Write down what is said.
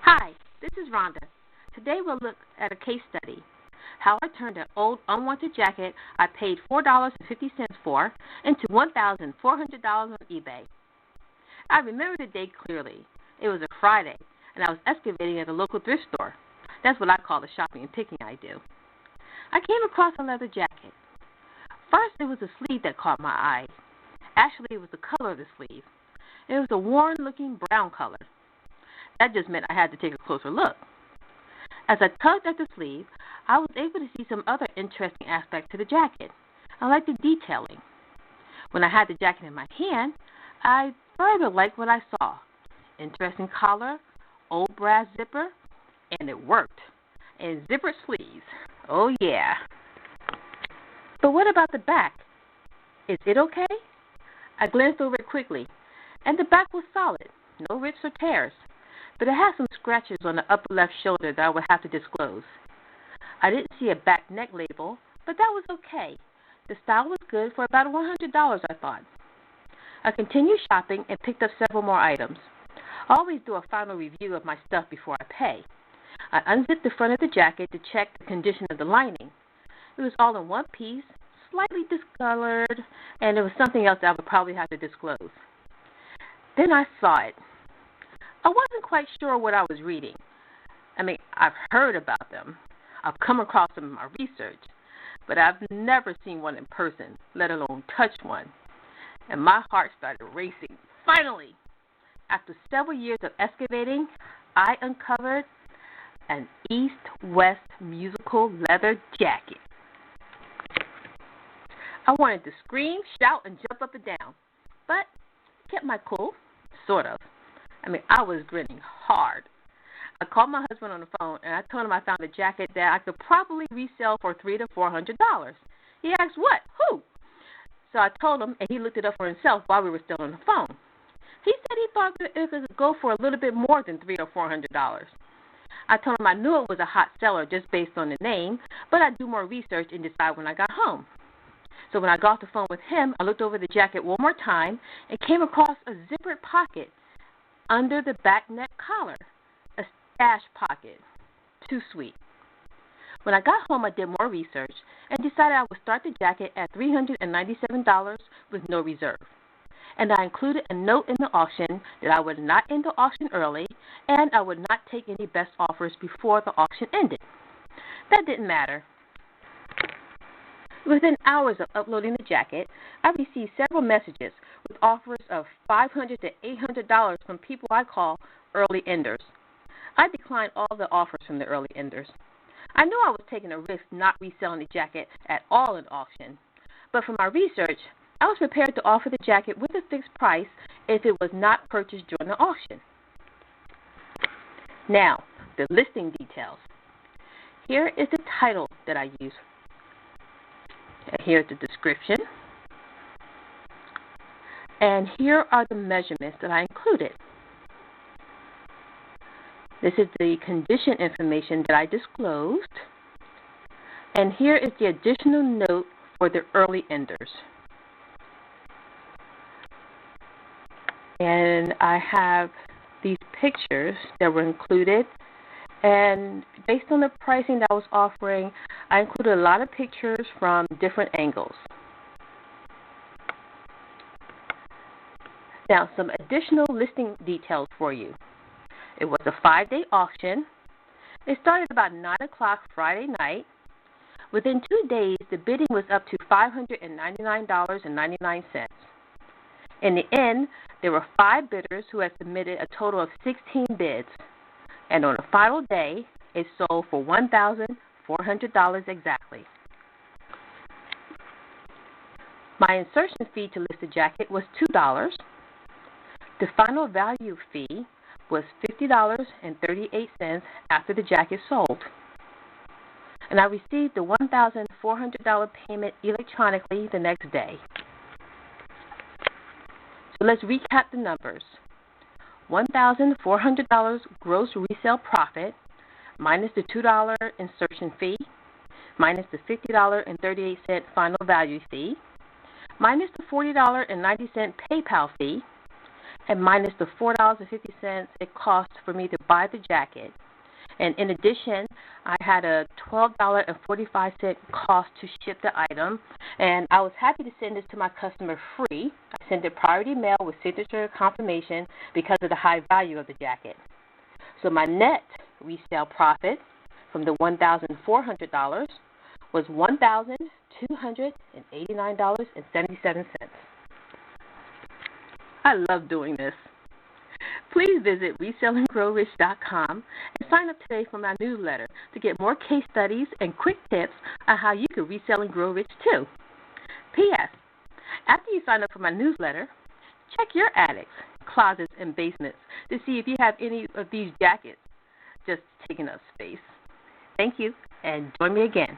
Hi, this is Rhonda. Today we'll look at a case study, how I turned an old unwanted jacket I paid $4.50 for into $1,400 on eBay. I remember the day clearly. It was a Friday, and I was excavating at a local thrift store. That's what I call the shopping and picking I do. I came across a leather jacket. First, it was the sleeve that caught my eye. Actually, it was the color of the sleeve. It was a worn-looking brown color. That just meant I had to take a closer look. As I tugged at the sleeve, I was able to see some other interesting aspects to the jacket. I liked the detailing. When I had the jacket in my hand, I further liked what I saw. Interesting collar, old brass zipper, and it worked. And zippered sleeves. Oh yeah. But what about the back? Is it okay? I glanced over it quickly, and the back was solid. No rips or tears. But it had some scratches on the upper left shoulder that I would have to disclose. I didn't see a back neck label, but that was okay. The style was good for about $100, I thought. I continued shopping and picked up several more items. I always do a final review of my stuff before I pay. I unzipped the front of the jacket to check the condition of the lining. It was all in one piece, slightly discolored, and there was something else that I would probably have to disclose. Then I saw it. I wasn't quite sure what I was reading. I've heard about them. I've come across them in my research, but I've never seen one in person, let alone touched one. And my heart started racing. Finally, after several years of excavating, I uncovered an East-West musical leather jacket. I wanted to scream, shout, and jump up and down, but kept my cool, sort of. I was grinning hard. I called my husband on the phone, and I told him I found a jacket that I could probably resell for $300 to $400. He asked, what? Who? So I told him, and he looked it up for himself while we were still on the phone. He said he thought that it could go for a little bit more than $300 or $400. I told him I knew it was a hot seller just based on the name, but I'd do more research and decide when I got home. So when I got off the phone with him, I looked over the jacket one more time and came across a zippered pocket under the back neck collar, a stash pocket. Too sweet. When I got home, I did more research and decided I would start the jacket at $397 with no reserve. And I included a note in the auction that I would not end the auction early and I would not take any best offers before the auction ended. That didn't matter. Within hours of uploading the jacket, I received several messages with offers of $500 to $800 from people I call early enders. I declined all the offers from the early enders. I knew I was taking a risk not reselling the jacket at all in auction, but for my research, I was prepared to offer the jacket with a fixed price if it was not purchased during the auction. Now, the listing details. Here is the title that I used. Here's the description. And here are the measurements that I included. This is the condition information that I disclosed. And here is the additional note for the early enders. And I have these pictures that were included. And based on the pricing that I was offering, I included a lot of pictures from different angles. Now, some additional listing details for you. It was a 5-day auction. It started about 9 o'clock Friday night. Within 2 days, the bidding was up to $599.99. In the end, there were 5 bidders who had submitted a total of 16 bids. And on the final day, it sold for $1,400 exactly. My insertion fee to list the jacket was $2. The final value fee was $50.38 after the jacket sold. And I received the $1,400 payment electronically the next day. So let's recap the numbers. $1,400 gross resale profit minus the $2 insertion fee, minus the $50.38 final value fee, minus the $40.90 PayPal fee, and minus the $4.50 it cost for me to buy the jacket. And in addition, I had a $12.45 cost to ship the item, and I was happy to send this to my customer free. I sent it priority mail with signature confirmation because of the high value of the jacket. So my net resale profit from the $1,400 was $1,289.77. I love doing this. Please visit resellinggrowrich.com and sign up today for my newsletter to get more case studies and quick tips on how you can resell and grow rich too. P.S. After you sign up for my newsletter, check your attics, closets, and basements to see if you have any of these jackets just taking up space. Thank you, and join me again.